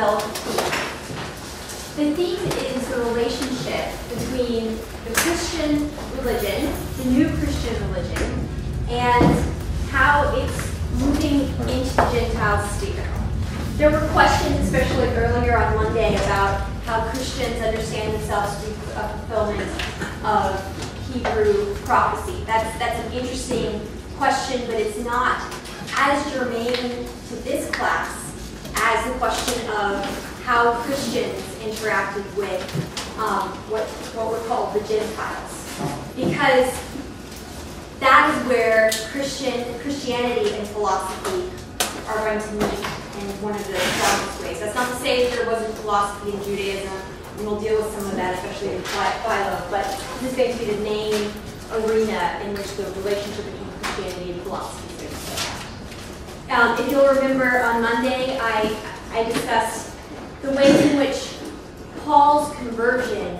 develop a theme. The theme is the relationship between the Christian religion, the new Christian religion, and how it's moving into the Gentile sphere. There were questions, especially earlier on Monday, about how Christians understand themselves to be a fulfillment of Hebrew prophecy. That's an interesting question, but it's not as germane to this class as the question of how Christians interacted with what were called the Gentiles. Because that is where Christianity and philosophy are going to meet in one of the strongest ways. That's not to say that there wasn't philosophy in Judaism, and we'll deal with some of that, especially in Philo, but this is going to be the main arena in which the relationship between Christianity and philosophy is going to play out. If you'll remember, on Monday, I discussed the ways in which Paul's conversion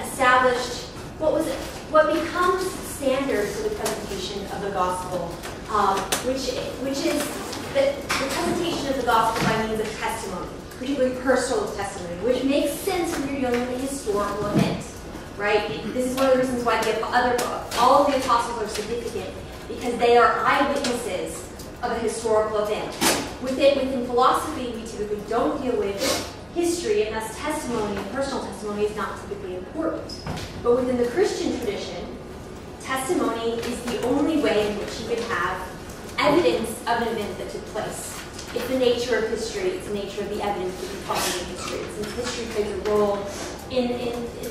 established what becomes standard for the presentation of the gospel, which is the presentation of the gospel by means of testimony, particularly personal testimony, which makes sense when you're dealing with a historical event, right? This is one of the reasons why all of the apostles are significant, because they are eyewitnesses of a historical event. Within philosophy, we typically don't deal with history, and thus testimony, personal testimony, is not typically important. But within the Christian tradition, testimony is the only way in which you can have evidence of an event that took place. It's the nature of history. It's the nature of the evidence that you find in history. Since history plays a role in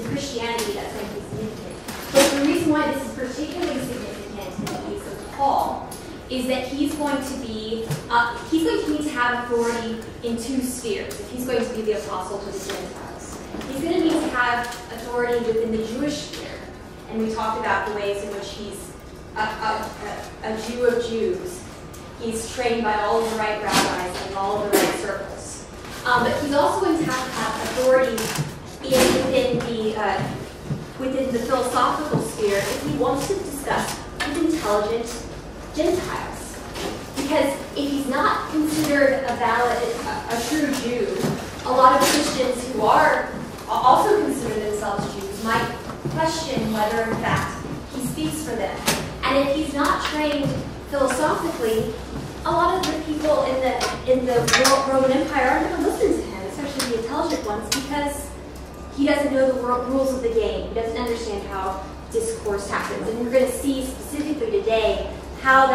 Christianity, that's going to be significant. But the reason why this is particularly significant in the case of Paul is that he's going to need to have authority in two spheres. If he's going to be the apostle to the Gentiles, he's going to need to have authority within the Jewish sphere. And we talked about the ways in which he's a Jew of Jews. He's trained by all of the right rabbis and all of the right circles. But he's also going to have authority within the philosophical sphere if he wants to discuss with intelligent Gentiles. Because if he's not considered a true Jew, a lot of Christians who are also consider themselves Jews might question whether in fact he speaks for them. And if he's not trained philosophically, a lot of the people in the Roman Empire aren't going to listen to him, especially the intelligent ones, because he doesn't know the rules of the game. He doesn't understand how discourse happens. And we're going to see specifically today how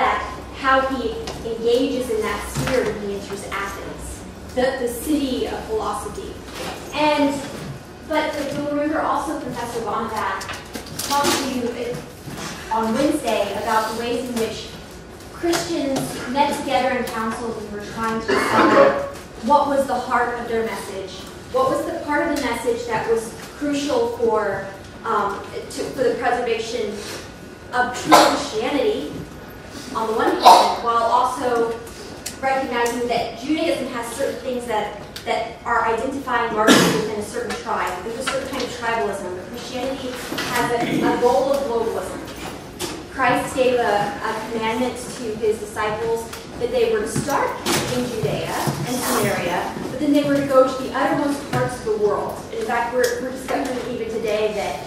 he engages in that sphere when he enters Athens, the city of philosophy. But you'll remember also Professor Bonnevat talked to you on Wednesday about the ways in which Christians met together in councils and were trying to decide what was the heart of their message, what was the part of the message that was crucial for the preservation of true Christianity on the one hand, while also recognizing that Judaism has certain things that are identifying markers within a certain tribe. There's a certain kind of tribalism, but Christianity has a goal of globalism. Christ gave a commandment to his disciples that they were to start in Judea and Samaria, but then they were to go to the uttermost parts of the world. In fact, we're discovering even today that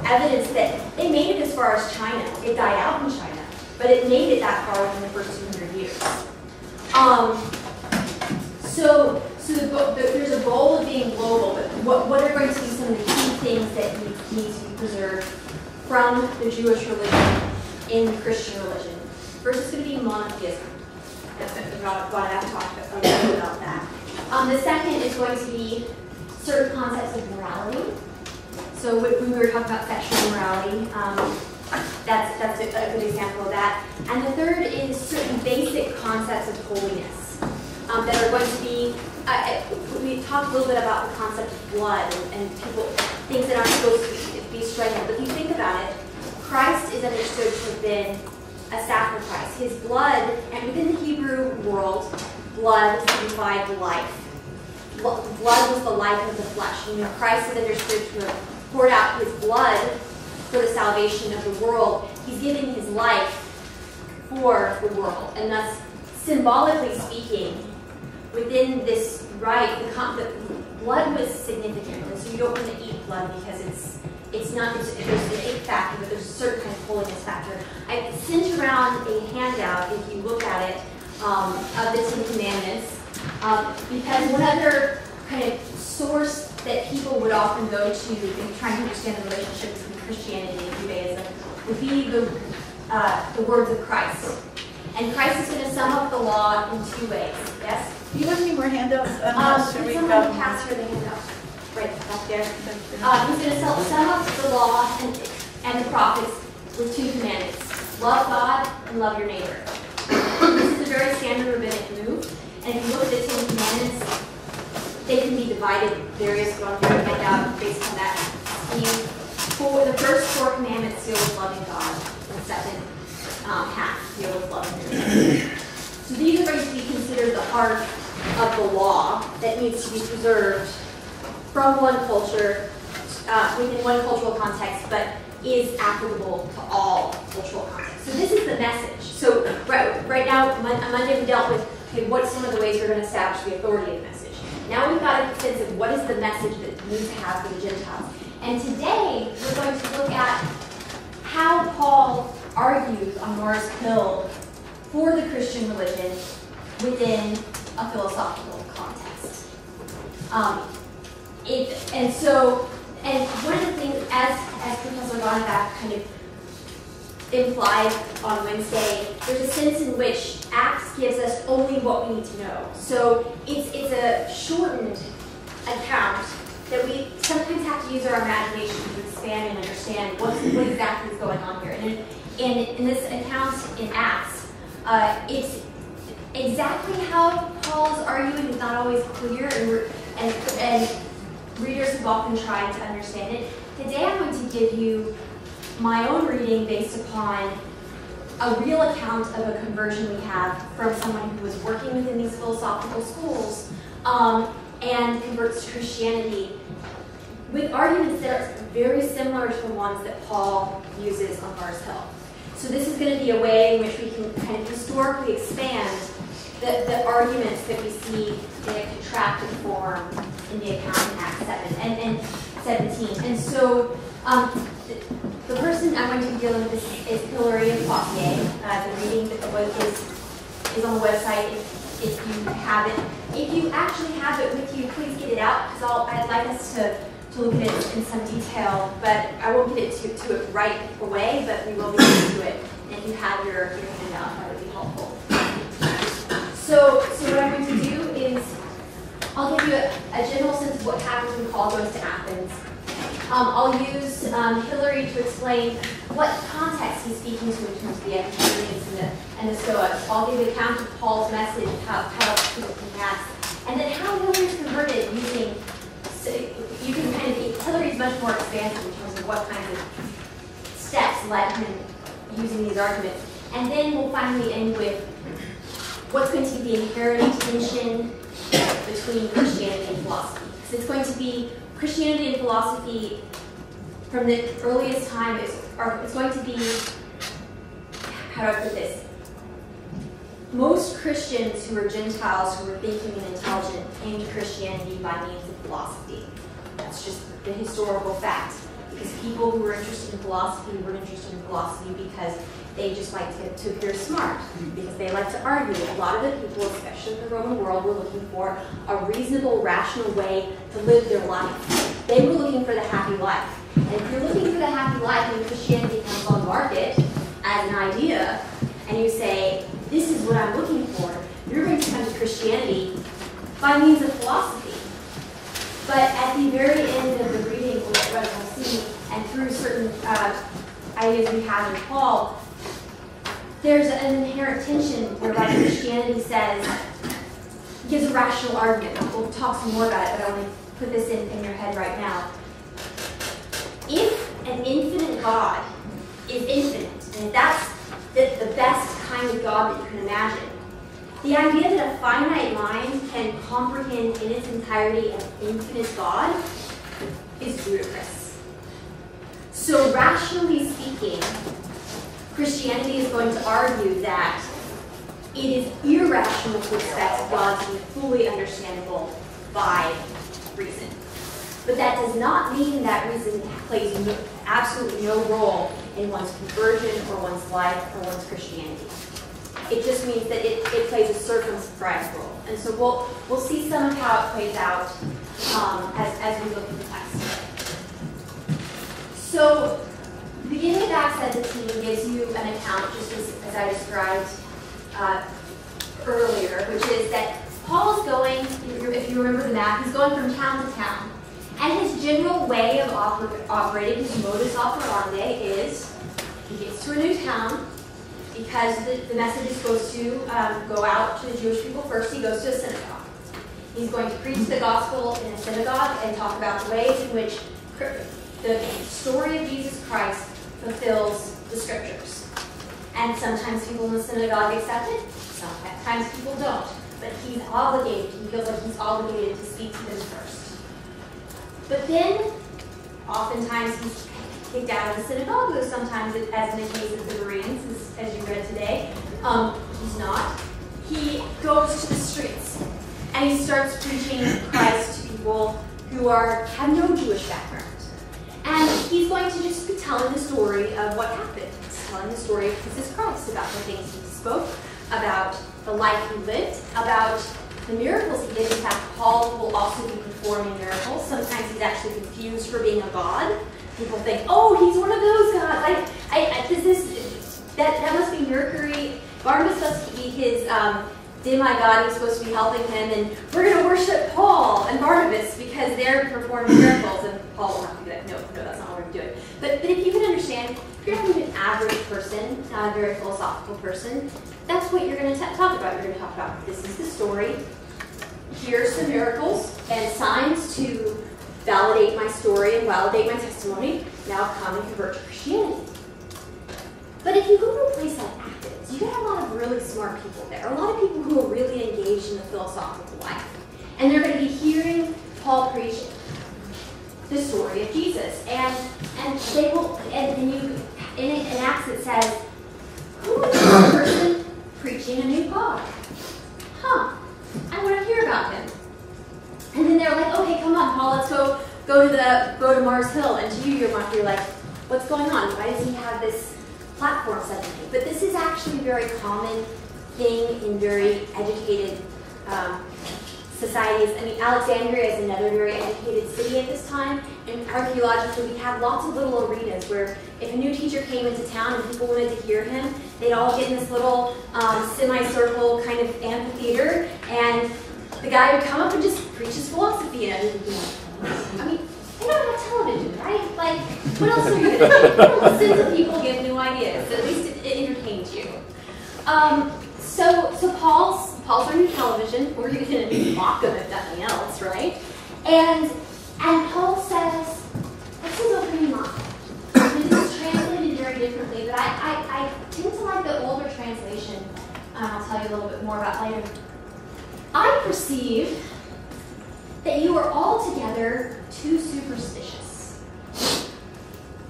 evidence that they made it as far as China. It died out in China, but it made it that far within the first 200 years. So there's a goal of being global, but what are going to be some of the key things that need to be preserved from the Jewish religion in the Christian religion? First, it's going to be monotheism. I've talked a little bit about that. The second is going to be certain concepts of morality. So when we were talking about sexual morality, that's a good example of that. And the third is certain basic concepts of holiness that are going to be, we talked a little bit about the concept of blood and things that aren't supposed to be strangled. But if you think about it, Christ is understood to have been a sacrifice. His blood, and within the Hebrew world, blood signified life. Blood was the life of the flesh. You know, Christ is understood to have poured out his blood for the salvation of the world. He's giving his life for the world. And thus, symbolically speaking, within this right, the blood was significant, and so you don't want to eat blood because there's an ick factor, but there's a certain kind of holiness factor. I sent around a handout, if you look at it, of the Ten Commandments, because one other kind of source that people would often go to in trying to understand the relationship between Christianity and Judaism would be the words of Christ. And Christ is going to sum up the law in two ways. Yes? Do you have any more handouts? Can someone pass her the handout? Right up there. He's going to sum up the law and the prophets with two commandments. Love God and love your neighbor. This is a very standard rabbinic move. And if you look at the Ten Commandments, they can be divided various ones in your handout based on that scheme. For the first four commandments deal with loving God. The second half deal with loving your neighbor. So these are going to be considered the heart of the law that needs to be preserved from one culture, within one cultural context, but is applicable to all cultural contexts. So this is the message. So right now, on Monday we dealt with, okay, what's some of the ways we're going to establish the authority of the message. Now we've got a sense of what is the message that we need to have for the Gentiles. And today we're going to look at how Paul argues on Mars Hill for the Christian religion within a philosophical context. And one of the things, as Professor Gonneback kind of implied on Wednesday, there's a sense in which Acts gives us only what we need to know. So it's a shortened account that we sometimes have to use our imagination to expand and understand what exactly is going on here. And in this account in Acts, it's exactly how Paul's arguing is not always clear, and readers have often tried to understand it. Today I'm going to give you my own reading based upon a real account of a conversion we have from someone who was working within these philosophical schools and converts to Christianity with arguments that are very similar to the ones that Paul uses on Mars Hill. So this is going to be a way in which we can kind of historically expand the arguments that we see in a contracted form in the account in Acts 7 and 17. And so the person I'm going to be dealing with is Hilary of Poitiers. The reading is on the website if you have it. If you actually have it with you, please get it out, because I'd like us to look at it in some detail, but I won't get to it right away, but we will get to it. And if you have your handout, that would be helpful. So what I'm going to do is I'll give you a general sense of what happens when Paul goes to Athens. I'll use Hilary to explain what context he's speaking to in terms of the Epicureans and the Stoics. I'll give an account of Paul's message, how people can ask, and then how Hilary's converted using. So you can kind of, Hilary's much more expansive in terms of what kinds of steps led him using these arguments, and then we'll finally end with what's going to be the inherent tension between Christianity and philosophy. Because it's going to be Christianity and philosophy from the earliest time it's going to be, how do I put this? Most Christians who are Gentiles, who are thinking and intelligent, came to Christianity by means of philosophy. That's just the historical fact. Because people who were interested in philosophy were interested in philosophy because they just like to appear smart, because they like to argue. A lot of the people, especially in the Roman world, were looking for a reasonable, rational way to live their life. They were looking for the happy life. And if you're looking for the happy life and Christianity comes on the market as an idea, and you say, this is what I'm looking for, you're going to come to Christianity by means of philosophy. But at the very end of the reading, what we'll see, and through certain ideas we have in Paul, there's an inherent tension whereby Christianity gives a rational argument. We'll talk some more about it, but I want to put this in your head right now. If an infinite God is infinite, and that's the best kind of God that you can imagine, the idea that a finite mind can comprehend in its entirety an infinite God is ludicrous. So rationally speaking, Christianity is going to argue that it is irrational to expect God to be fully understandable by reason. But that does not mean that reason plays absolutely no role in one's conversion or one's life or one's Christianity. It just means that it plays a circumscribed role. And so we'll see some of how it plays out as we look at the text. So the beginning of Acts 17 gives you an account, just as I described earlier, which is that Paul is going, if you remember the map, he's going from town to town. And his general way of operating, his modus operandi, is he gets to a new town because the message is supposed to go out to the Jewish people first. He goes to a synagogue. He's going to preach the gospel in a synagogue and talk about the ways in which the story of Jesus Christ fulfills the scriptures. And sometimes people in the synagogue accept it, sometimes people don't. But he's obligated, he feels like he's obligated to speak to them first. But then, oftentimes he's kicked out of the synagogue, though sometimes, as in the case of the Bereans, as you read today, he's not. He goes to the streets, and he starts preaching Christ to people who have no Jewish background. And he's going to just be telling the story of what happened. He's telling the story of Jesus Christ, about the things he spoke, about the life he lived, about the miracles he did. In fact, Paul will also be performing miracles. Sometimes he's actually confused for being a god. People think, oh, he's one of those gods. That must be Mercury. Barnabas must be his demigod who's supposed to be helping him, and we're going to worship Paul and Barnabas because they're performing miracles, and Paul will have to be like, no, that's not what we're doing. But if you can understand, if you're having an average person, not a very philosophical person, that's what you're going to talk about. You're going to talk about, this is the story, here's some miracles and signs to validate my story and validate my testimony. Now come and convert to Christianity. But if you go to a place like Athens, you get a lot of really smart people there, a lot of people who are really engaged in the philosophical life. And they're going to be hearing Paul preach the story of Jesus. And they will, in Acts it says, who is this person preaching a new God? Huh, I want to hear about him. And then they're like, okay, come on, Paul, let's go to Mars Hill. And to you, you're like, what's going on? Why does he have this platform suddenly? But this is actually a very common thing in very educated societies. I mean, Alexandria is another very educated city at this time, and archaeologically we have lots of little arenas where if a new teacher came into town and people wanted to hear him, they'd all get in this little semicircle kind of amphitheater, and the guy would come up and just preach his philosophy, and everybody would be like, I mean, they don't have television, right? Like, what else are you going to do? You don't listen to people give new ideas. At least it entertains you. So Paul's on your television. We're going to mock him if nothing else, right? And Paul says, "What's his opening line?" This is translated very differently, but I tend to like the older translation. I'll tell you a little bit more about later. I perceive that you are altogether too superstitious.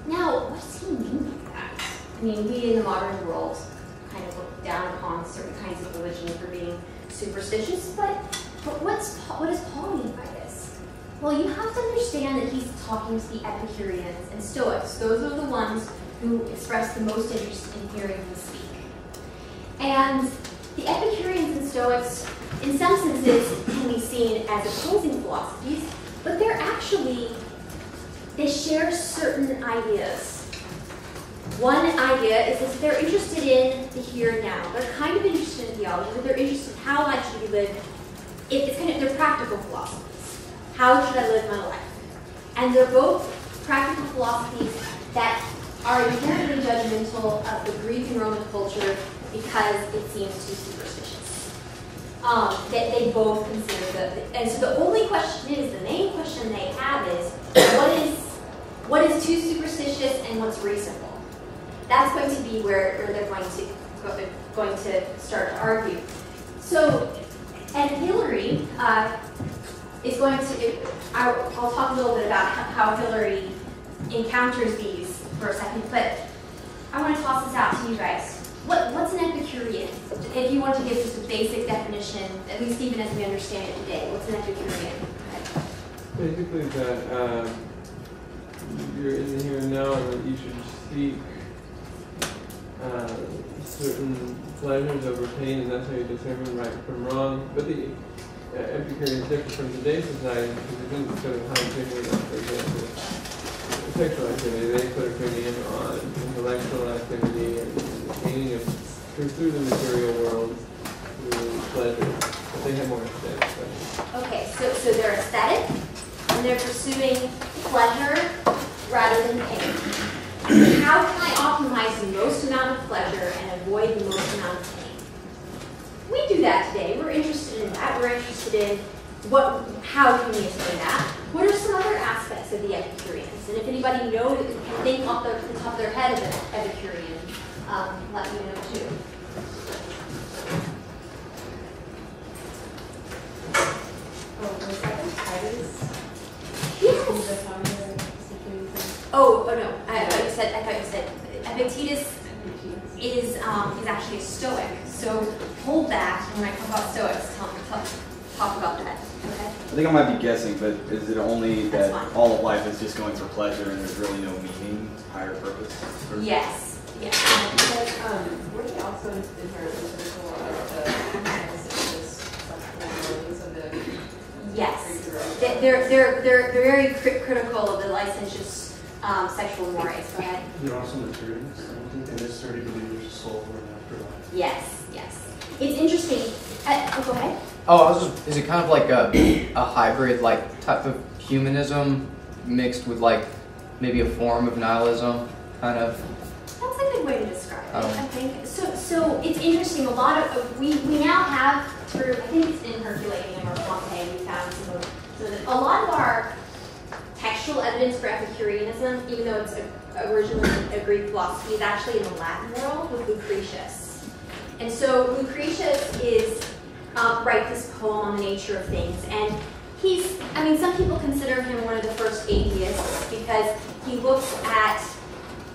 Now, what does he mean by that? I mean, we in the modern world kind of look down upon certain kinds of religion for being superstitious, but what does Paul mean by this? Well, you have to understand that he's talking to the Epicureans and Stoics. Those are the ones who express the most interest in hearing him speak. And the Epicureans and Stoics, in some senses, can be seen as opposing philosophies, but they share certain ideas. One idea is that they're interested in the here and now. They're kind of interested in theology, but they're interested in how life should be lived. They're practical philosophies. How should I live my life? And they're both practical philosophies that are inherently judgmental of the Greek and Roman culture because it seems too superstitious. They both consider and so the only question is, the main question they have is, what is too superstitious and what's reasonable? That's going to be where they're going to start to argue. So, and Hillary is going to, I'll talk a little bit about how Hillary encounters these for a second, but I want to toss this out to you guys. What's an Epicurean? If you want to give just a basic definition, at least even as we understand it today, what's an Epicurean? basically that you're in the here and now, and that you should seek certain pleasures over pain, and that's how you determine right from wrong. But the Epicureans differ from today's society because they didn't put a high premium on, for example, sexual activity. They put a premium on intellectual activity and gaining of through the material world, through pleasure. But they have more aesthetic pleasure. Okay, so they're aesthetic, and they're pursuing pleasure rather than pain. How can I optimize the most amount of pleasure and avoid the most amount of pain? We do that today. We're interested in that. We're interested in how can we attain that? What are some other aspects of the Epicureans? And if anybody knows, can think off the top of their head of an Epicurean, let me know too. Oh, was that Titus? Yes. Oh no! I thought you said Epictetus is actually a Stoic. So hold that, and when I talk about Stoics, talk about that. Okay. I think I might be guessing, but is it only that all of life is just going for pleasure and there's really no meaning, higher purpose? Yes. Yes. But were they also inherently critical of the licentious abilities of the? Yes. They're very critical of the licentious sexual mores. Go ahead. They're also materialists. I don't think they necessarily believe there's a soul or an afterlife. Yes. Yes. It's interesting. Go ahead. Oh, is it kind of like a hybrid like type of humanism mixed with like maybe a form of nihilism, kind of? That's a good way to describe it, I think. So it's interesting. A lot of we now have through, I think it's in Herculaneum or Pompeii, we found a lot of our textual evidence for Epicureanism, even though it's originally a Greek philosophy, is actually in the Latin world with Lucretius. And so Lucretius writes this poem on the nature of things, and some people consider him one of the first atheists because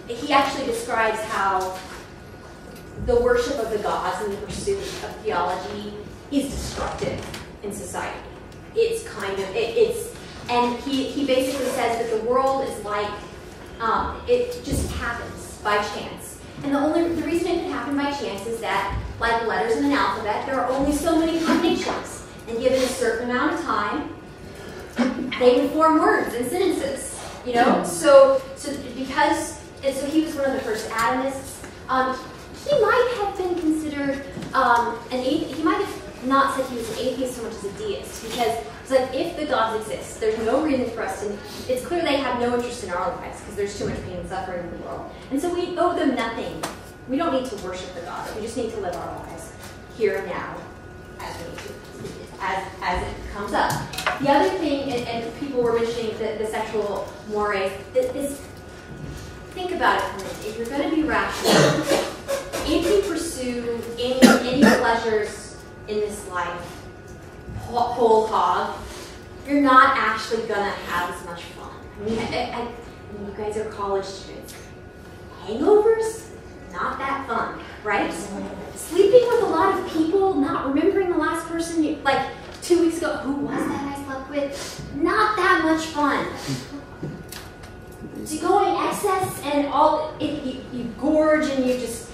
he actually describes how the worship of the gods and the pursuit of theology is destructive in society. It's and he basically says that the world is like, it just happens by chance. And the reason it can happen by chance is that, like letters in an alphabet, there are only so many combinations. And given a certain amount of time, they can form words and sentences. You know? So he was one of the first atomists. He might have been considered an atheist. He might have not said he was an atheist so much as a deist, because it's like, if the gods exist, there's no reason for us to. It's clear they have no interest in our lives because there's too much pain and suffering in the world, and so we owe them nothing. We don't need to worship the gods. We just need to live our lives here and now, as we need to, as it comes up. The other thing, and people were mentioning the sexual mores. Think about it for a minute. If you're going to be rational, if you pursue any pleasures in this life whole hog, you're not actually going to have as much fun. I mean, you guys are college students. Hangovers, not that fun, right? Sleeping with a lot of people, not remembering the last person, like 2 weeks ago, who was that I slept with? Not that much fun. To go in excess and you gorge and you just,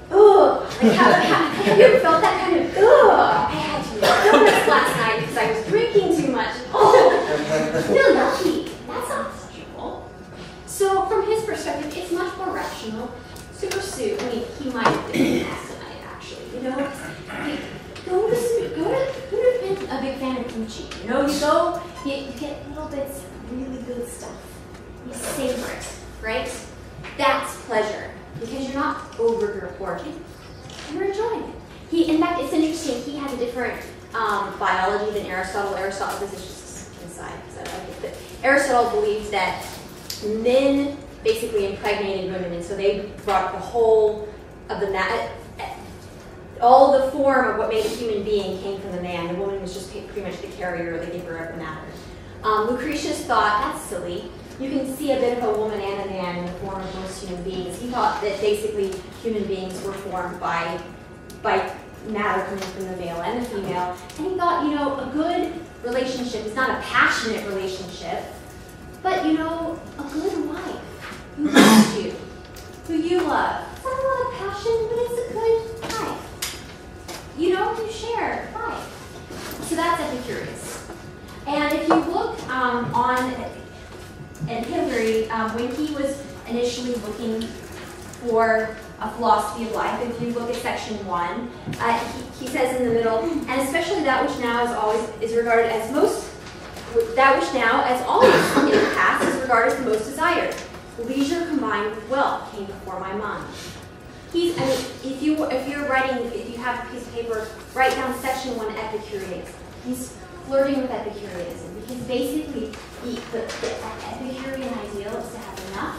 ugh. Like have you ever felt that kind of, ugh? I had to donuts last night because I was drinking too much. Oh, feel lucky. That's not pleasurable. So from his perspective, it's much more rational to pursue. I mean, he might have been last night, actually. You know, who would have been a big fan of kimchi? You know, you get little bits of really good stuff. You savor it, right? That's pleasure, because you're not over-gorging, you're enjoying it. In fact, it's interesting, he had a different biology than Aristotle. This is just inside, because I like it, but Aristotle believed that men basically impregnated women, and so they brought the whole of the all the form of what made a human being came from the man. The woman was just pretty much the carrier, or the giver of the matter. Lucretius thought, that's silly. You can see a bit of a woman and a man in the form of most human beings. He thought that basically human beings were formed by matter coming from the male and the female. And he thought, you know, a good relationship is not a passionate relationship, but you know, a good wife who loves you, who you love. It's not a lot of passion, but it's a good life. You know, you share life. So that's Epicurus. And if you look and Hillary, when he was initially looking for a philosophy of life, if you look at section 1, he says in the middle, and especially that which now is regarded as most, that which now, as always in the past, is regarded as the most desired. Leisure combined with wealth came before my mind. If you have a piece of paper, write down section 1 Epicureanism. He's flirting with Epicureanism because basically the Epicurean ideal is to have enough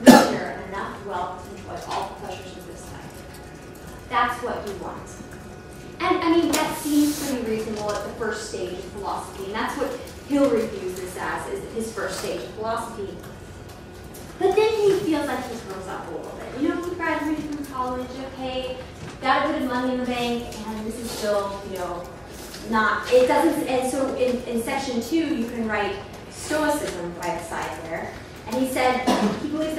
leisure and enough wealth to enjoy all the pleasures of this life. That's what he wants. And I mean, that seems pretty reasonable at the first stage of philosophy, and that's what Hillary views this as, is his first stage of philosophy. But then he feels like he grows up a little bit. You know, he graduated from college, okay, got a bit of money in the bank, and this is still, you know, not, it doesn't, and so in section 2, you can write Stoicism right beside there. And he said, he believes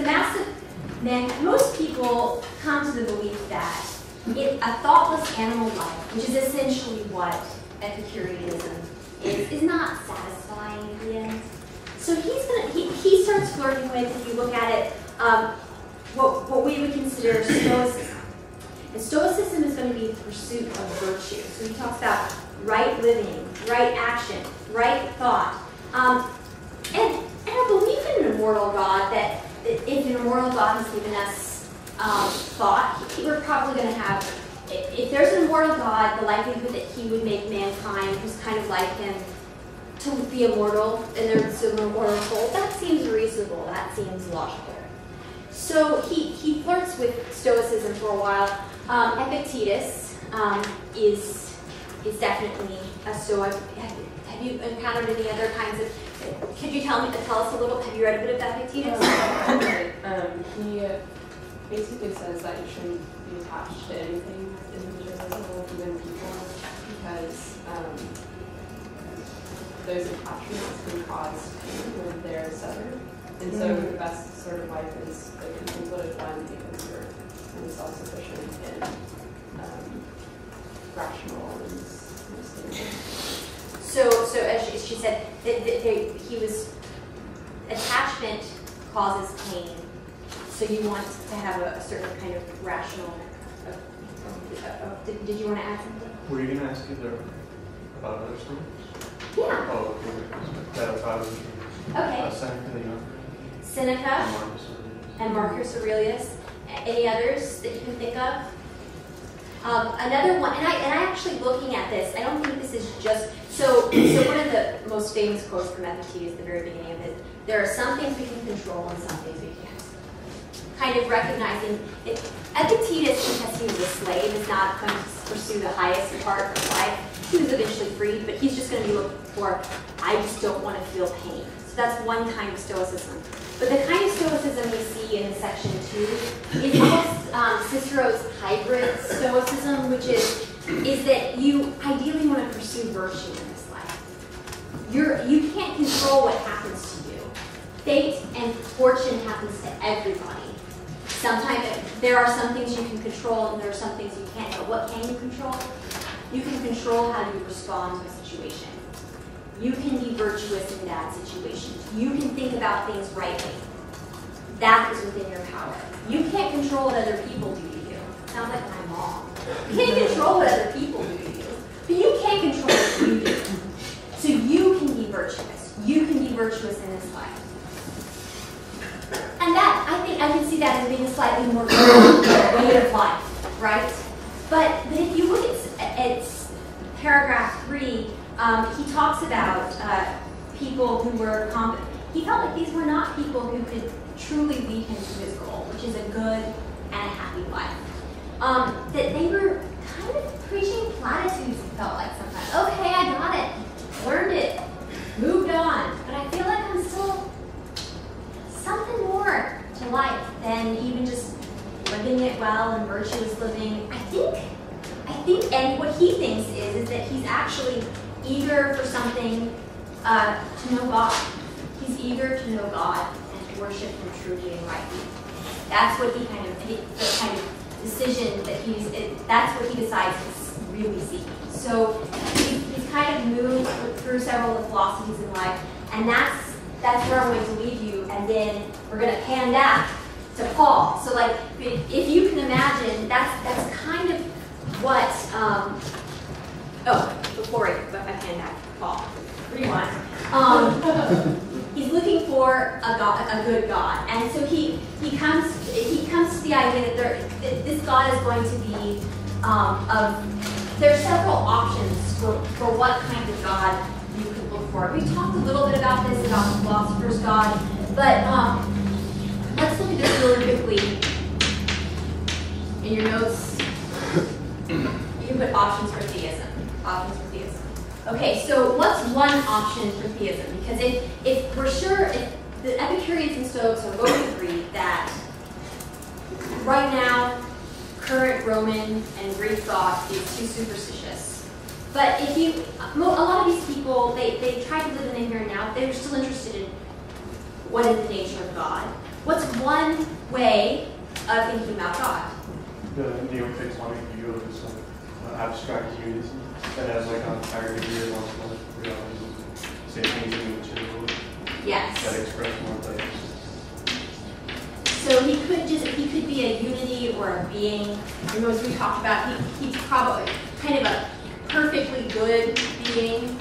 most people come to the belief that a thoughtless animal life, which is essentially what Epicureanism is not satisfying in the end. So he starts flirting with, if you look at it, what we would consider Stoicism. And Stoicism is going to be the pursuit of virtue. So he talks about right living, right action, right thought. And I believe in an immortal God, that if an immortal God has given us thought, we're probably going to have, if there's an immortal God, the likelihood that he would make mankind who's kind of like him to be immortal, and there's an immortal soul, that seems reasonable, that seems logical. So he flirts with Stoicism for a while. Epictetus is definitely a Stoic. Have you encountered any other kinds of, could you tell us a little, have you read a bit of Epictetus? He basically says that you shouldn't be attached to anything individual, even people, because those attachments can cause pain when they're severed. And so the best sort of life is the contemplative one because you're kind of self-sufficient and rational and stable. So as she said, he was, attachment causes pain. So you want to have a certain kind of rational, did you want to add something? Were you going to ask either about other stories? Yeah. Oh, okay. That about Okay. Seneca the Younger. Seneca and Marcus Aurelius. Any others that you can think of? Another one, and I actually looking at this, I don't think this is just, so one of the most famous quotes from Epictetus at the very beginning of it, there are some things we can control and some things we can't. Kind of recognizing it. Epictetus, because he was a slave, is not going to pursue the highest part of life. He was eventually freed, but he's just going to be looking for, I just don't want to feel pain. So that's one kind of Stoicism. But the kind of Stoicism we see in section 2 is almost Cicero's hybrid Stoicism, which is that you ideally want to pursue virtue in this life. You can't control what happens to you. Fate and fortune happens to everybody. Sometimes there are some things you can control and there are some things you can't. But what can you control? You can control how you respond to a situation. You can be virtuous in bad situations. You can think about things rightly. That is within your power. You can't control what other people do to you. Sounds like my mom. You can't control what other people do to you. But you can control what you do. So you can be virtuous. You can be virtuous in this life. And that, I think I can see that as being a slightly more way of life, right? But if you look at paragraph 3, he talks about people who were competent. He felt like these were not people who could truly lead him to his goal, which is a good and a happy life. That they were kind of preaching platitudes, it felt like sometimes. Okay, I got it, learned it, moved on, but I feel like I'm still something more to life than even just living it well and virtuous living. I think, and what he thinks is that he's actually eager for something to know God. He's eager to know God and to worship Him truly and rightly. That's what the kind of decision that that's what he decides to really seek. So he's kind of moved through several of the philosophies in life, and that's where I'm going to leave you, and then we're going to pan back to Paul. So like, if you can imagine, that's kind of what, before I pan back to Paul, rewind. He's looking for a good God, and so he comes to the idea that this God is going to be there are several options for what kind of God you could look for. We talked a little bit about this, about the philosopher's God, but let's look at this really quickly. In your notes, you can put options for theism. Options for theism. Okay, so what's one option for theism? Because if we're sure, if the Epicureans and Stoics are going to agree that right now, current Roman and Greek thought is too superstitious. But if a lot of these people, they try to live in the here and now, they're still interested in what is the nature of God. What's one way of thinking about God? The Neoplatonic view of this abstract unity that has like a higher degree of ontological reality, say things in the material world Yes. that express more like. So he could be a unity or a being. And as we talked about, he's probably kind of a perfectly good being.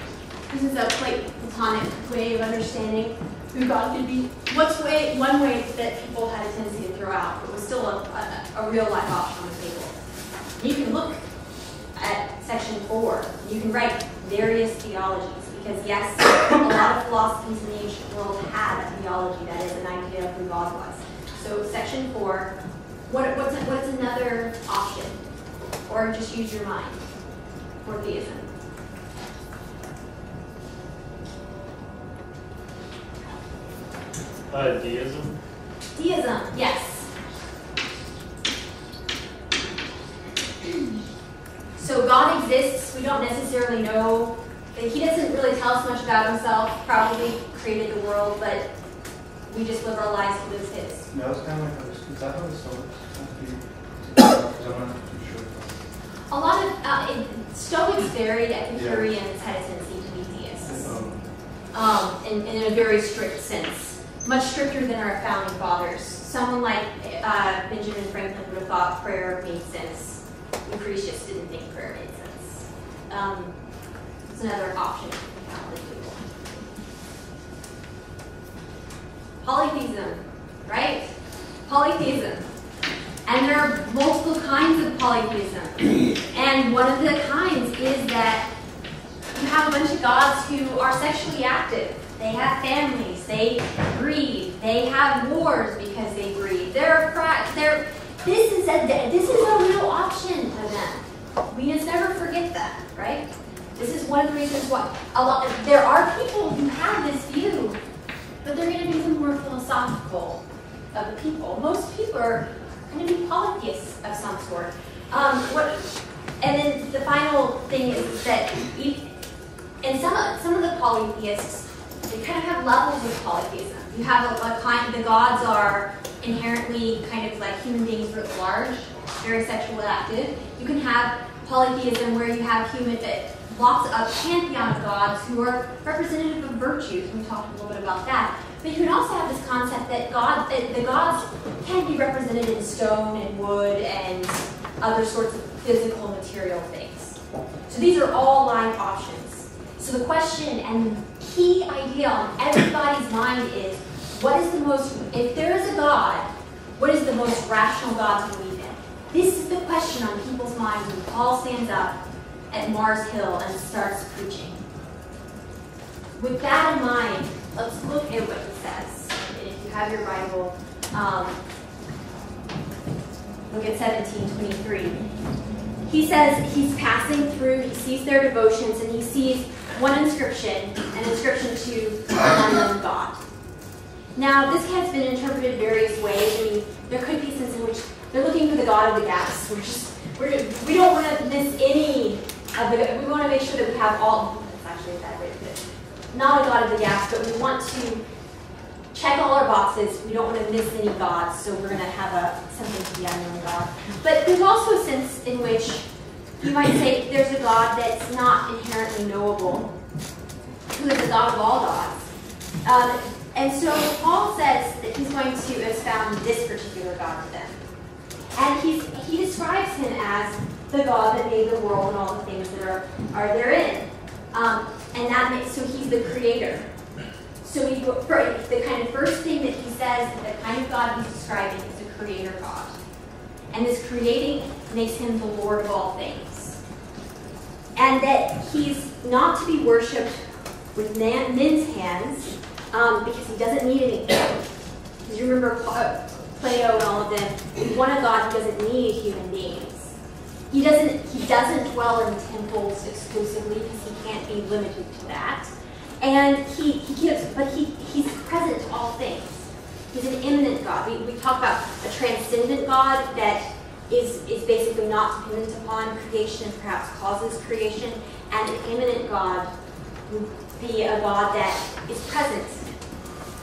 This is a quite Platonic way of understanding who God could be. One way that people had a tendency to throw out, but was still a real life option on the table. You can look at section 4. You can write various theologies, because yes, a lot of philosophies in the ancient world had a theology that is an idea of who God was. So section 4, what's another option? Or just use your mind for theism. Deism? Deism, yes. So God exists. We don't necessarily know. He doesn't really tell us much about himself. Probably created the world, but we just live our lives to live his. No, it's kind of like is that how the Stoics view? Because I'm not too sure. A lot of Stoics varied. Epicureans had a tendency to be theists, in a very strict sense, much stricter than our founding fathers. Someone like Benjamin Franklin would have thought prayer made sense. Lucretius didn't think prayer made sense. It's another option. Polytheism, right? Polytheism. And there are multiple kinds of polytheism. And one of the kinds is that you have a bunch of gods who are sexually active. They have families, they breed, they have wars because they breed. This is a real option to them. We must never forget that, right? This is one of the reasons why there are people who have this view, but they're going to be the more philosophical of the people. Most people are going to be polytheists of some sort. And then the final thing is that in some of the polytheists, they kind of have levels of polytheism. You have the gods are inherently kind of like human beings writ large, very sexually active. You can have polytheism where you have lots of pantheon of gods who are representative of virtues. We talked a little bit about that. But you can also have this concept that the gods can be represented in stone and wood and other sorts of physical material things. So these are all life options. So the question and key idea on everybody's mind is, if there is a God, what is the most rational God to believe in? This is the question on people's minds when Paul stands up at Mars Hill and starts preaching. With that in mind, let's look at what he says. And if you have your Bible, look at 17:23. He says he's passing through, he sees their devotions, and he sees one inscription, an inscription to an unknown God. Now, this has been interpreted various ways. I mean, there could be a sense in which they're looking for the God of the gaps. We don't want to miss any of the. We want to make sure that we have all. That's actually exaggerated a bit. Not a God of the gaps, but we want to check all our boxes. We don't want to miss any gods, so we're going to have something to the unknown God. But there's also a sense in which you might say there's a God that's not inherently knowable, who is the God of all gods. And so Paul says that he's going to expound this particular God to them. And he describes him as the God that made the world and all the things that are therein. So he's the creator. So the kind of first thing that he says, the kind of God he's describing is a creator God. And this creating makes him the Lord of all things. And that he's not to be worshipped with men's hands, because he doesn't need anything. Because you remember Plato and all of them, he's one of God who doesn't need human beings. He doesn't dwell in temples exclusively because he can't be limited to that. And he's present to all things. He's an immanent God. We talk about a transcendent God that is basically not dependent upon creation and perhaps causes creation, and an immanent God would be a God that is present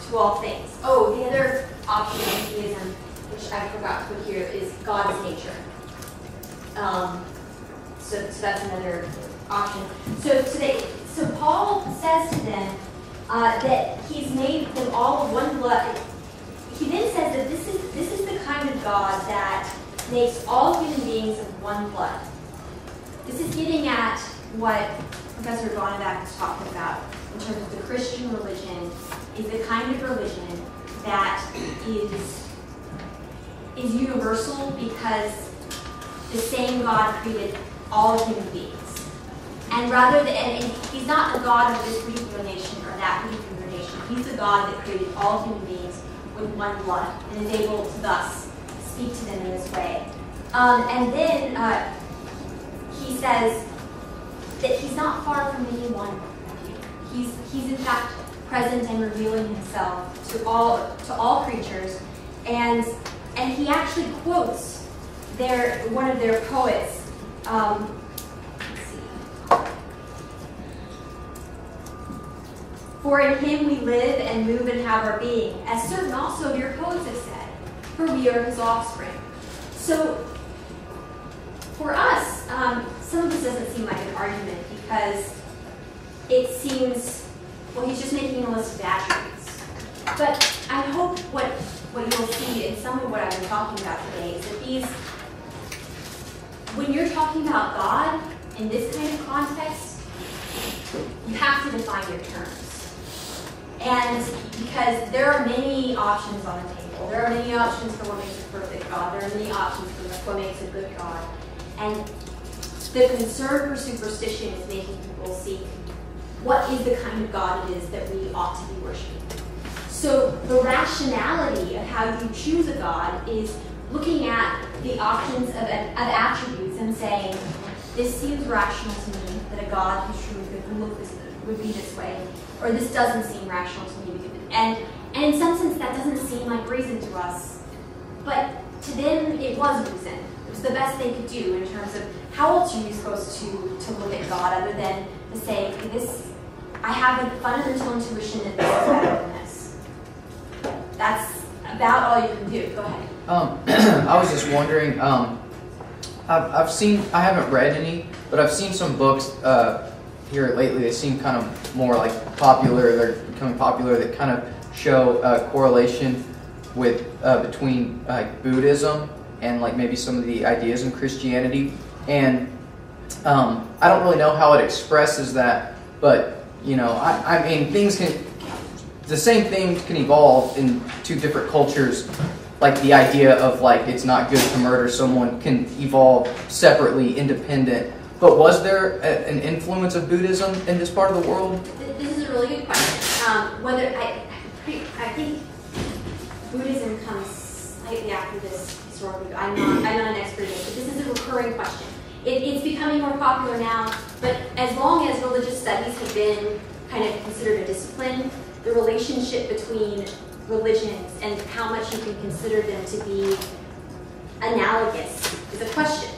to all things. Oh, the other option in theism, which I forgot to put here, is God's nature. So that's another option. So Paul says to them that he's made them all of one blood. He then says that this is the kind of God that makes all human beings of one blood. This is getting at what Professor Vonnegut was talking about in terms of the Christian religion is the kind of religion that is universal because the same God created all human beings. And and he's not a God of this particular nation or that particular nation. He's the God that created all human beings with one blood and is able to thus speak to them in this way. And then he says that he's not far from anyone of you. He's in fact present and revealing himself to all creatures. And he actually quotes one of their poets. For in him we live and move and have our being, as certain also of your poets have said, for we are his offspring. So, for us, some of this doesn't seem like an argument because it seems, well, he's just making a list of attributes. But I hope what you'll see in some of what I've been talking about today is that when you're talking about God in this kind of context, you have to define your terms. And because there are many options on the table. There are many options for what makes a perfect God. There are many options for what makes a good God. And the concern for superstition is making people see what is the kind of God it is that we ought to be worshiping. So the rationality of how you choose a God is looking at the options of attributes and saying, this seems rational to me that a God who's truly good would be this way, or this doesn't seem rational to me. And in some sense, that doesn't seem like reason to us. But to them, it was reason. It was the best they could do in terms of how else are you supposed to look at God other than to say, I have a fundamental intuition that this is better than this. That's about all you can do. Go ahead. I was just wondering, I haven't read any, but I've seen some books here lately. They seem kind of more like popular. They're becoming popular that kind of show a correlation with between Buddhism and like maybe some of the ideas in Christianity. And I don't really know how it expresses that, but I mean, the same thing can evolve in two different cultures. Like the idea of like it's not good to murder someone can evolve separately, independent. But was there an influence of Buddhism in this part of the world? This is a really good question. I think Buddhism comes slightly after this historically. I'm not an expert in it, but this is a recurring question. It's becoming more popular now, but as long as religious studies have been kind of considered a discipline, the relationship between religions and how much you can consider them to be analogous is a question.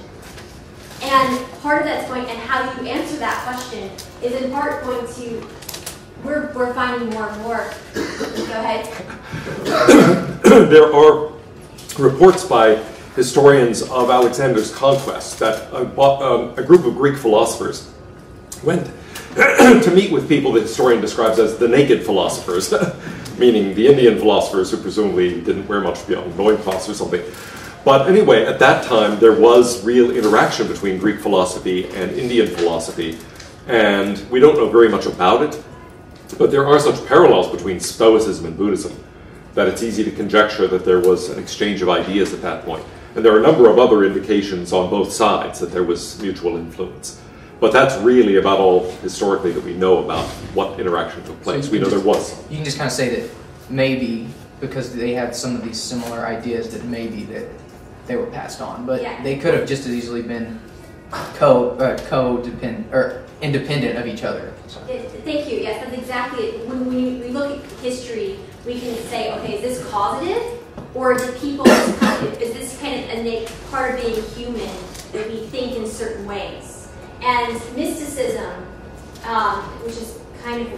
And And part of that's going, and how you answer that question is in part going to, we're finding more and more. Go ahead. There are reports by historians of Alexander's conquest that a group of Greek philosophers went to meet with people the historian describes as the naked philosophers, meaning the Indian philosophers who presumably didn't wear much beyond loincloths or something. But anyway, at that time, there was real interaction between Greek philosophy and Indian philosophy, and we don't know very much about it, but there are such parallels between Stoicism and Buddhism that it's easy to conjecture that there was an exchange of ideas at that point. And there are a number of other indications on both sides that there was mutual influence. But that's really about all historically that we know about what interaction took place. So we know there was some. You can just kind of say that maybe, because they had some of these similar ideas, that maybe that they were passed on. But Yeah. they could have just as easily been co-dependent or independent of each other. Thank you. Yes, that's exactly it. When we look at history, we can say, okay, is this causative, or did people? Is this kind of a innate part of being human that we think in certain ways? And mysticism, which is kind of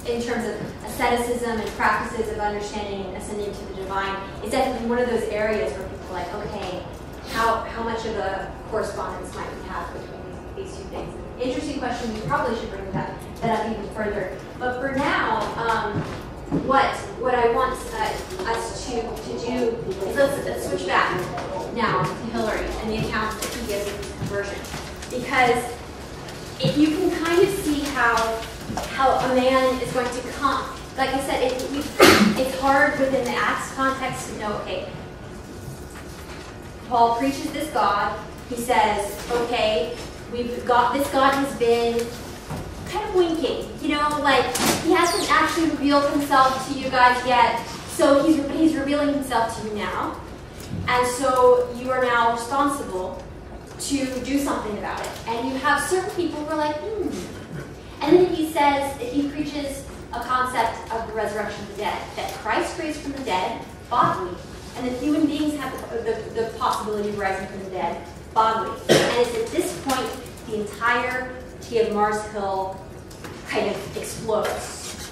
in terms of asceticism and practices of understanding and ascending to the divine, is definitely one of those areas where people are like, okay, how much of a correspondence might we have between these two things? Interesting question. We probably should bring that up even further. But for now, what I want us to do is let's switch back now to Hillary and the accounts that he gives of his conversion, because if you can kind of see how a man is going to come, like I said, it's hard within the Acts context to know. Okay, Paul preaches this God. He says, okay, we've got this God has been kind of winking, like he hasn't actually revealed himself to you guys yet, so he's revealing himself to you now, and so you are now responsible to do something about it. And you have certain people who are like, And then he says that he preaches a concept of the resurrection of the dead, that Christ raised from the dead bodily, and that human beings have the possibility of rising from the dead bodily. And it's at this point the entirety of Mars Hill kind of explodes.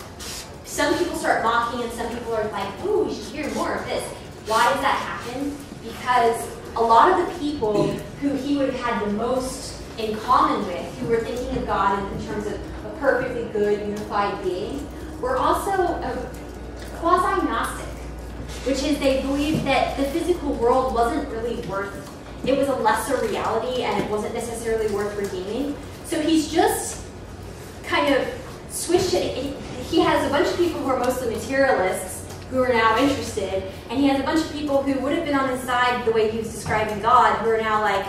Some people start mocking, and some people are like, ooh, we should hear more of this. Why does that happen? Because a lot of the people who he would have had the most in common with, who were thinking of God in terms of a perfectly good, unified being, were also quasi-Gnostic, which is they believed that the physical world wasn't really worth, it was a lesser reality and it wasn't necessarily worth redeeming. So he's just kind of switched it. He has a bunch of people who are mostly materialists who are now interested, and he has a bunch of people who would have been on his side the way he was describing God, who are now like,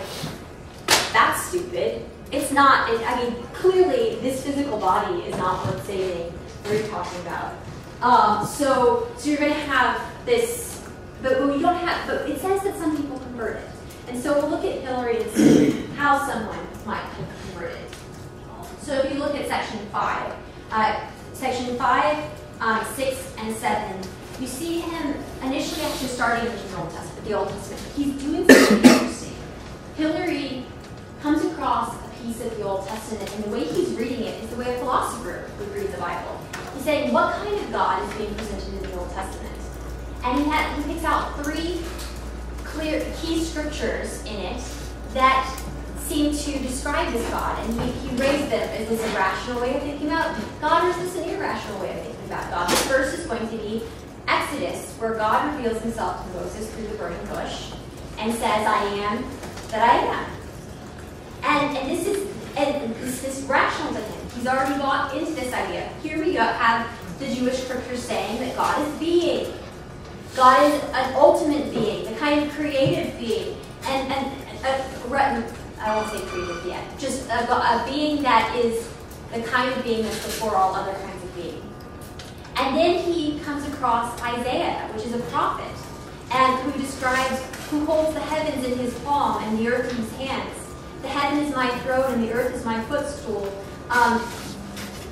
that's stupid. It's not, I mean, clearly this physical body is not worth saving. What are you talking about? So you're going to have this, but we don't have, but it says that some people converted. And so we'll look at Hillary and see how someone might have converted. So if you look at section 5, 6, and 7, you see him initially actually starting with the Old Testament. He's doing something interesting. Hillary comes across a piece of the Old Testament, and the way he's reading it is the way a philosopher would read the Bible. He's saying, what kind of God is being presented in the Old Testament? And he picks out 3 clear key scriptures in it that seem to describe this God, and he raised them. Is this a rational way of thinking about God, or is this an irrational way of thinking about God? The first is going to be Exodus, where God reveals himself to Moses through the burning bush and says, I am that I am. And this is rational to him. He's already bought into this idea. Here we go, have the Jewish scriptures saying that God is being. God is an ultimate being, the kind of creative being. And I won't say creative yet, just a being that is the kind of being that's before all other kinds of being. And then he comes across Isaiah, which is a prophet, and who holds the heavens in his palm and the earth in his hands. The heaven is my throne and the earth is my footstool.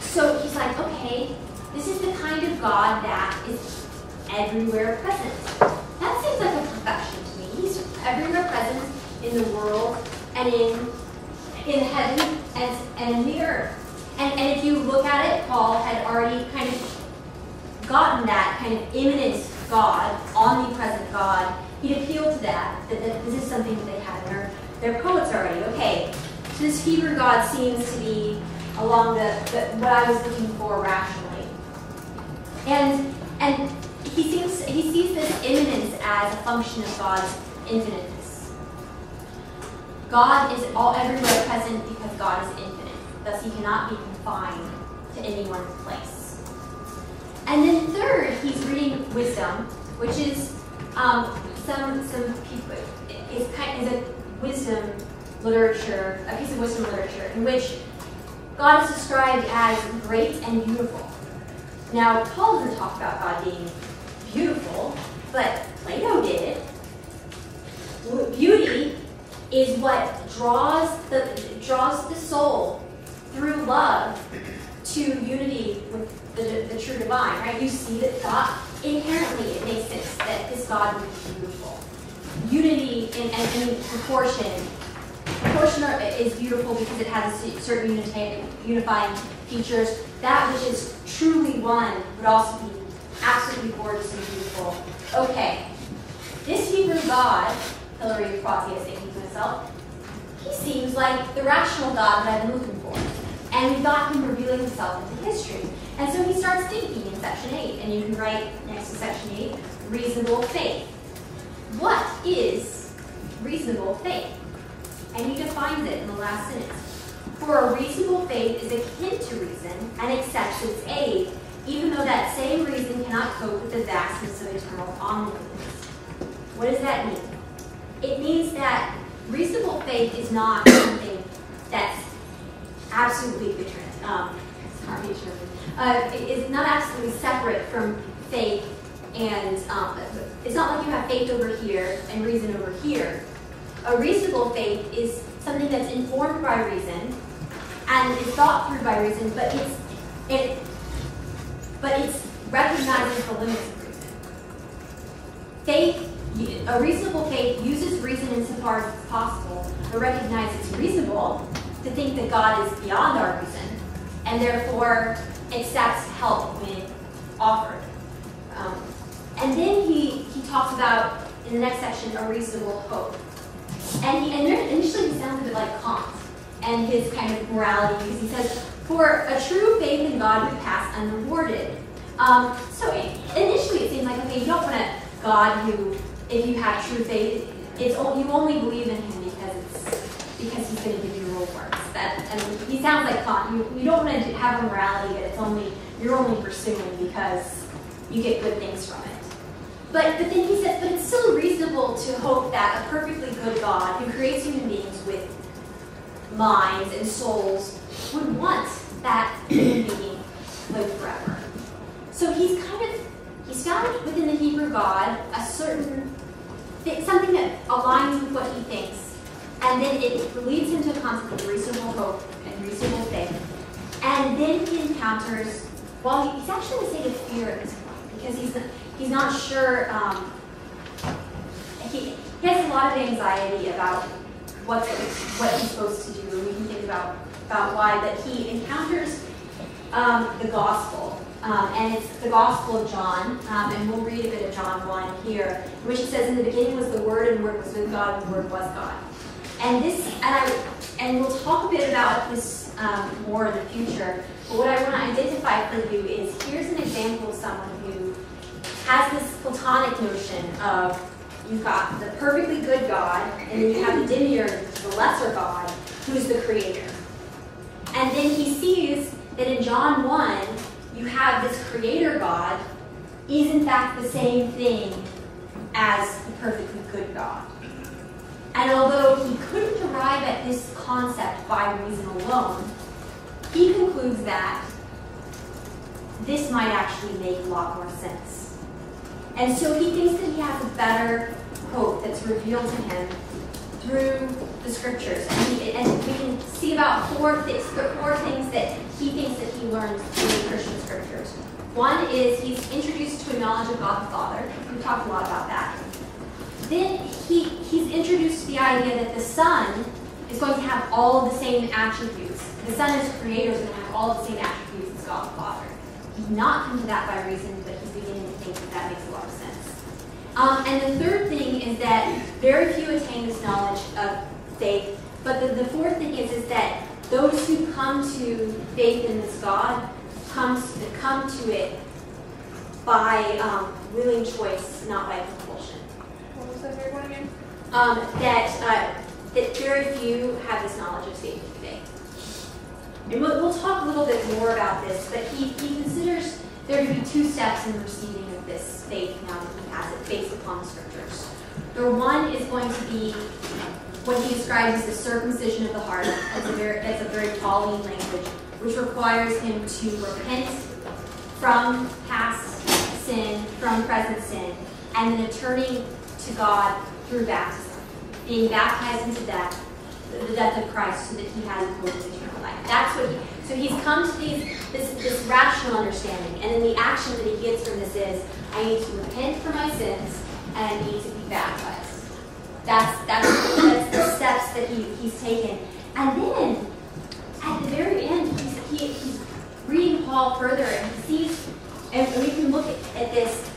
So he's like, okay, this is the kind of God that is everywhere present. That seems like a perfection to me. He's everywhere present in the world and in you look at it, Paul had already kind of gotten that kind of immanent God, omnipresent God. He'd appealed to that this is something that they had in their poets already. Okay, so this Hebrew God seems to be along what I was looking for rationally. And he sees this immanence as a function of God's infiniteness. God is everywhere present because God is infinite. Thus, he cannot be confined to any one place. And then third, he's reading wisdom, which is some people is a wisdom literature, a piece of wisdom literature in which God is described as great and beautiful. Now, Paul doesn't talk about God being beautiful, but Plato did. Beauty is what draws the soul through love to unity with the true divine, right? You see that God, inherently it makes sense that this God would be beautiful. Unity and proportion. Proportion is beautiful because it has certain unifying features. That which is truly one would also be absolutely gorgeous and beautiful. Okay, this Hebrew God, Hilary Crozier is thinking to himself, he seems like the rational God that I've been looking for. And we've got him revealing himself into history. And so he starts thinking in section 8, and you can write next to section 8, reasonable faith. What is reasonable faith? And he defines it in the last sentence. For a reasonable faith is akin to reason and accepts its aid, even though that same reason cannot cope with the vastness of eternal omnipotence. What does that mean? It means that reasonable faith is not something that's absolutely it's not absolutely separate from faith, and it's not like you have faith over here and reason over here. A reasonable faith is something that's informed by reason and is thought through by reason, but it's recognizing the limits of reason. A reasonable faith uses reason insofar as it's possible, but recognizes it's reasonable to think that God is beyond our reason, and therefore accepts help when offered. And then he talks about, in the next section, a reasonable hope. And initially he sounds a bit like Kant and his kind of morality, because he says, for a true faith in God would pass unrewarded. So initially it seems like, okay, you don't want a God who, if you have true faith, you only believe in him because he's going to give you rewards. And he sounds like Kant. You don't want to have a morality that you're only pursuing because you get good things from it. But then he says, but it's still reasonable to hope that a perfectly good God who creates human beings with minds and souls would want that human being to live forever. So he's found within the Hebrew God a certain something that aligns with what he thinks, and then it leads him to a concept of reasonable hope and reasonable faith. And then he encounters, he's actually in a state of fear at this point, because he's not sure, he has a lot of anxiety about what he's supposed to do, and we can think about why, but he encounters the gospel, and it's the Gospel of John, and we'll read a bit of John 1 here, in which it says, in the beginning was the Word, and the Word was with God, and the Word was God. And we'll talk a bit about this more in the future, but what I want to identify for you is, here's an example of someone who has this Platonic notion of, you've got the perfectly good God, and then you have the demiurge, the lesser God, who's the creator. And then he sees that in John 1, you have this creator God is in fact the same thing as the perfectly good God. And although he couldn't arrive at this concept by reason alone, he concludes that this might actually make a lot more sense. And so he thinks that he has a better hope that's revealed to him through the scriptures. And we can see about four things that he thinks that he learns through the Christian scriptures. One is he's introduced to a knowledge of God the Father. We've talked a lot about that. Then he's introduced to the idea that the Son is going to have have all of the same attributes. The Son as creator is going to have all of the same attributes as God the Father. He did not come to that by reason, but he's beginning to think that that makes a lot of sense. And the third thing is that very few attain this knowledge of faith. But the fourth thing is that those who come to faith in this God come to it by willing choice, not by compulsion. What was that third one again? That very few have this knowledge of saving faith. And we'll talk a little bit more about this, but he considers there to be two steps in the receiving of this faith now that he has it based upon the scriptures. Number one is going to be what he describes as the circumcision of the heart. That's a very Pauline language, which requires him to repent from past sin, from present sin, and then turning to God through baptism, being baptized into death, the death of Christ, so that he has a hope of eternal life. That's what so he's come to this rational understanding, and then the action that he gets from this is, I need to repent for my sins, and I need to be baptized. That's the steps that he's taken. And then, at the very end, he's reading Paul further, and he sees, and we can look at this.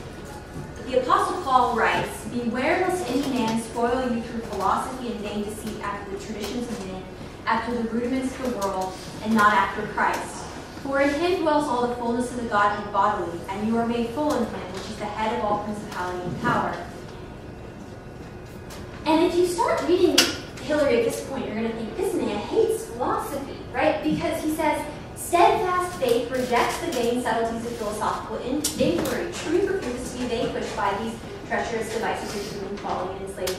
The Apostle Paul writes, "Beware lest any man spoil you through philosophy and vain deceit after the traditions of men, after the rudiments of the world, and not after Christ. For in him dwells all the fullness of the Godhead bodily, and you are made full in him, which is the head of all principality and power." And if you start reading Hillary at this point, you're going to think, this man hates philosophy, right? Because he says, steadfast faith rejects the vain subtleties of philosophical inquiry. Truth refuses to be vanquished by these treacherous devices of human folly and enslaved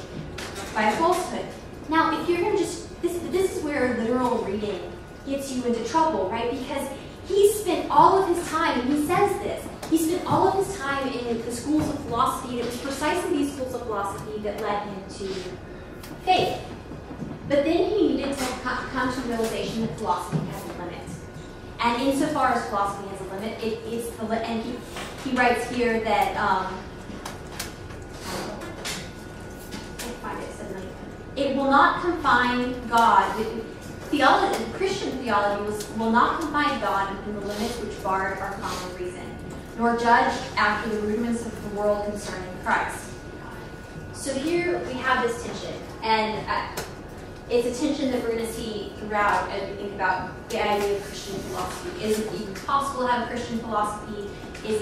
by falsehood. Now, if you're going to just, this is where literal reading gets you into trouble, right? Because he spent all of his time, and he says this, he spent all of his time in the schools of philosophy, and it was precisely these schools of philosophy that led him to faith. But then he needed to come to the realization that philosophy has a limit. And insofar as philosophy has a limit, and he writes here that, I can't find it, suddenly. It will not confine God. Theology, Christian theology will not confine God within the limits which barred our common reason, nor judge after the rudiments of the world concerning Christ. So here we have this tension, and it's a tension that we're going to see throughout as we think about the idea of Christian philosophy. Is it even possible to have a Christian philosophy? Is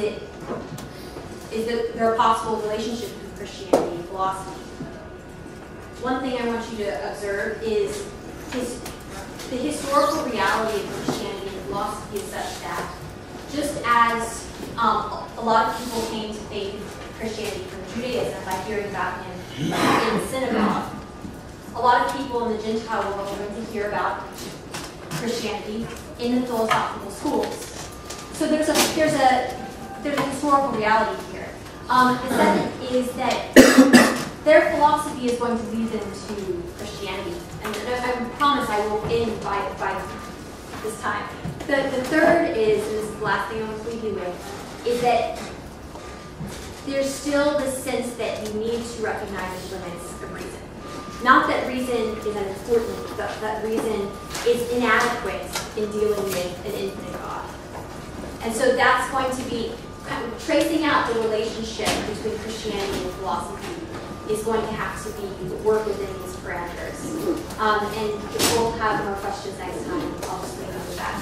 there a possible relationship between Christianity and philosophy? One thing I want you to observe is the historical reality of Christianity and philosophy is such that just as a lot of people came to faith in Christianity from Judaism by hearing about him in the synagogue, a lot of people in the Gentile world are going to hear about Christianity in the philosophical schools. So there's a historical reality here. The second is that their philosophy is going to lead them to Christianity. And I promise I will end by this time. The third is, and this is the last thing I want to leave you with, is that there's still this sense that you need to recognize the limits of reason. Not that reason is unimportant, but that reason is inadequate in dealing with an infinite God. And so that's going to be kind of tracing out the relationship between Christianity and philosophy is going to have to be work within these parameters. And we'll have more questions next time. I'll just leave it with that.